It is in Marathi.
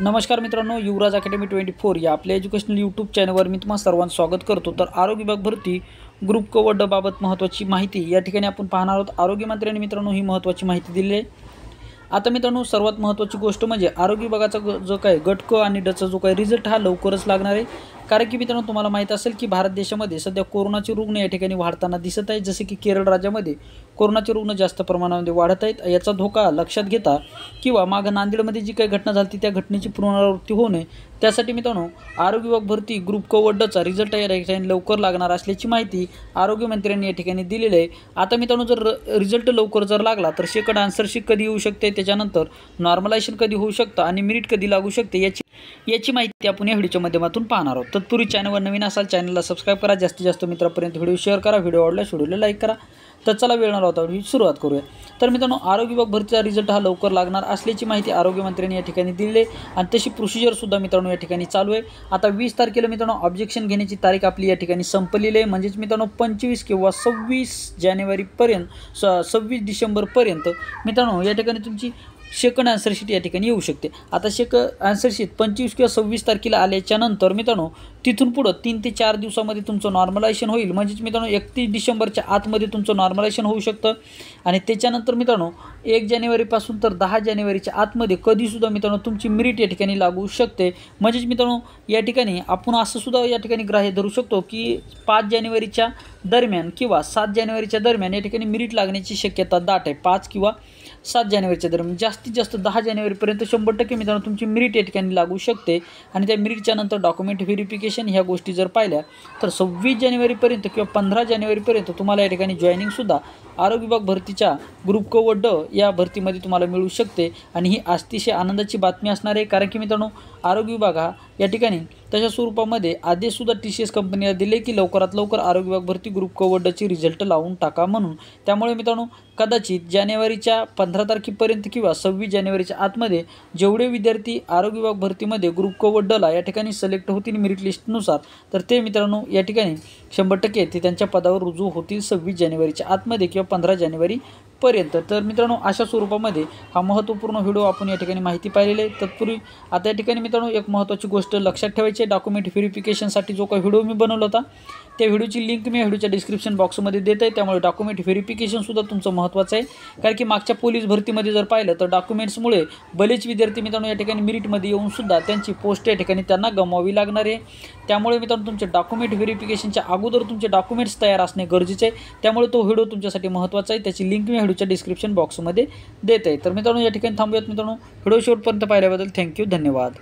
नमस्कार मित्रांनो, युवराज अकॅडमी 24 या आपल्या एज्युकेशनल यूट्यूब चॅनलवर मी तुम्हाला सर्वांचं स्वागत करतो। तर आरोग्य विभाग भरती ग्रुप क व ड बाबत महत्त्वाची माहिती या ठिकाणी आपण पाहणार आहोत। आरोग्य मंत्र्यांनी मित्रांनो ही महत्त्वाची माहिती दिली आहे। आता मित्रांनो सर्वात महत्त्वाची गोष्ट म्हणजे आरोग्य विभागाचा जो काय गट क आणि डचा जो काय रिझल्ट हा लवकरच लागणार आहे। कारण की मित्रांनो तुम्हाला माहित असेल की भारत देशामध्ये सध्या कोरोनाचे रुग्ण या ठिकाणी वाढताना दिसत आहेत। जसे की केरळ राज्यामध्ये कोरोनाचे रुग्ण जास्त प्रमाणामध्ये वाढत आहेत। याचा धोका लक्षात घेता किंवा मागे नांदेडमध्ये जी काही घटना झाली त्या घटनेची पुनरावृत्ती होऊ नये त्यासाठी मित्रांनो आरोग्य विभाग भरती ग्रुप क व डचा रिझल्ट या ठिकाणी लवकर लागणार असल्याची माहिती आरोग्य मंत्र्यांनी या ठिकाणी दिलेली आहे। आता मित्रांनो जर रिझल्ट लवकर जर लागला तर सेकंड आन्सर शीट कधी येऊ शकते, त्याच्यानंतर नॉर्मलायझेशन कधी होऊ शकतं आणि मेरिट कधी लागू शकते याची माहिती आपण या व्हिडिओच्या माध्यमातून पाहणार आहोत। तत्पूर्वी चॅनलवर नवीन असाल चॅनलला सबस्क्राइब करा, जास्तीत जास्त मित्रांपर्यंत व्हिडिओ शेअर करा, व्हिडिओ आवडल्यास व्हिडिओला लाईक करा। तर चला वेळ न लावता सुरुवात करूया। तर मित्रांनो आरोग्य विभाग भरतीचा रिझल्ट हा लवकर लागणार असल्याची माहिती आरोग्य मंत्र्यांनी या ठिकाणी दिली आहे आणि तशी प्रोसिजर सुद्धा मित्रांनो या ठिकाणी चालू आहे। आता 20 तारखेला मित्रांनो ऑब्जेक्शन घेण्याची तारीख आपली या ठिकाणी संपलेली आहे। म्हणजेच मित्रांनो 25 किंवा 26 जानेवारीपर्यंत 26 डिसेंबरपर्यंत मित्रांनो या ठिकाणी तुमची सेकंड आन्सर शीट या ठिकाणी येऊ शकते। आता आन्सर शीट 25 किंवा 26 तारखेला आल्याच्या नंतर मित्रांनो तिथून पुढे 3 ते 4 दिवसामध्ये तुमचं नॉर्मलायझेशन होईल। म्हणजेच मित्रांनो 31 डिसेंबरच्या आतमध्ये तुमचं नॉर्मलायझेशन होऊ शकतं आणि त्याच्यानंतर मित्रांनो 1 जानेवारीपासून तर 10 जानेवारीच्या आतमध्ये कधीसुद्धा मित्रांनो तुमची मेरिट या ठिकाणी लागू शकते। म्हणजेच मित्रांनो या ठिकाणी आपण असं सुद्धा या ठिकाणी ग्राह्य धरू शकतो की 5 जानेवारीच्या दरम्यान किंवा 7 जानेवारीच्या दरम्यान या ठिकाणी मेरिट लागण्याची शक्यता दाट आहे। 5 किंवा 7 जानेवारीच्या दरम्यान जास्तीत जास्त 10 जानेवारीपर्यंत 100% मित्रांनो तुमची मेरिट या ठिकाणी लागू शकते आणि त्या मेरिटच्या नंतर डॉक्युमेंट व्हेरिफिकेशन ह्या गोष्टी जर पाहिल्या तर 26 जानेवारीपर्यंत किंवा 15 जानेवारीपर्यंत तुम्हाला या ठिकाणी जॉईनिंगसुद्धा आरोग्य विभाग भरतीच्या ग्रुप क व ड या भरतीमध्ये तुम्हाला मिळू शकते आणि ही अतिशय आनंदाची बातमी असणार आहे। कारण की मित्रांनो आरोग्य विभाग हा या ठिकाणी तशा स्वरूपामध्ये आदेशसुद्धा TCS कंपनीला दिले की लवकरात लवकर आरोग्य विभाग भरती ग्रुप क व डची रिझल्ट लावून टाका म्हणून। त्यामुळे मित्रांनो कदाचित जानेवारीच्या 15 तारखेपर्यंत किंवा 26 जानेवारीच्या आतमध्ये जेवढे विद्यार्थी आरोग्य विभाग भरतीमध्ये ग्रुप क व डला या ठिकाणी सिलेक्ट होतील मेरिट लिस्टनुसार तर ते मित्रांनो या ठिकाणी 100% ते त्यांच्या पदावर रुजू होतील 26 जानेवारीच्या आतमध्ये किंवा 15 जानेवारीपर्यंत। तर मित्रांनो अशा स्वरूपामध्ये हा महत्त्वपूर्ण व्हिडिओ आपण या ठिकाणी माहिती पाहिलेली आहे। तत्पूर्वी आता या ठिकाणी मित्रांनो एक महत्त्वाची गोष्ट लक्षात ठेवायची आहे, डॉक्युमेंट व्हेरिफिकेशनसाठी जो काही व्हिडिओ मी बनवला होता त्या व्हिडिओची लिंक मी व्हिडिओच्या डिस्क्रिप्शन बॉक्समध्ये देत आहे। त्यामुळे डॉक्युमेंट व्हेरिफिकेशनसुद्धा तुमचं महत्त्वाचं आहे। कारण की मागच्या पोलीस भरतीमध्ये जर पाहिलं तर डॉक्युमेंट्समुळे बरेच विद्यार्थी मित्रांनो या ठिकाणी मेरिटमध्ये येऊनसुद्धा त्यांची पोस्ट या ठिकाणी त्यांना गमवावी लागणार आहे। त्यामुळे मित्रांनो तुमचे डॉक्युमेंट व्हेरिफिकेशनच्या अगोदर तुमचे डॉक्युमेंट्स तयार असणे गरजेचे आहे। त्यामुळे तो व्हिडिओ तुमच्यासाठी महत्त्वाचा आहे, त्याची लिंक मी व्हिडिओच्या डिस्क्रिप्शन बॉक्समध्ये देत आहे। तर मित्रांनो या ठिकाणी थांबूयात मित्रांनो, व्हिडिओ शेवटपर्यंत पाहिल्याबद्दल थँक्यू, धन्यवाद।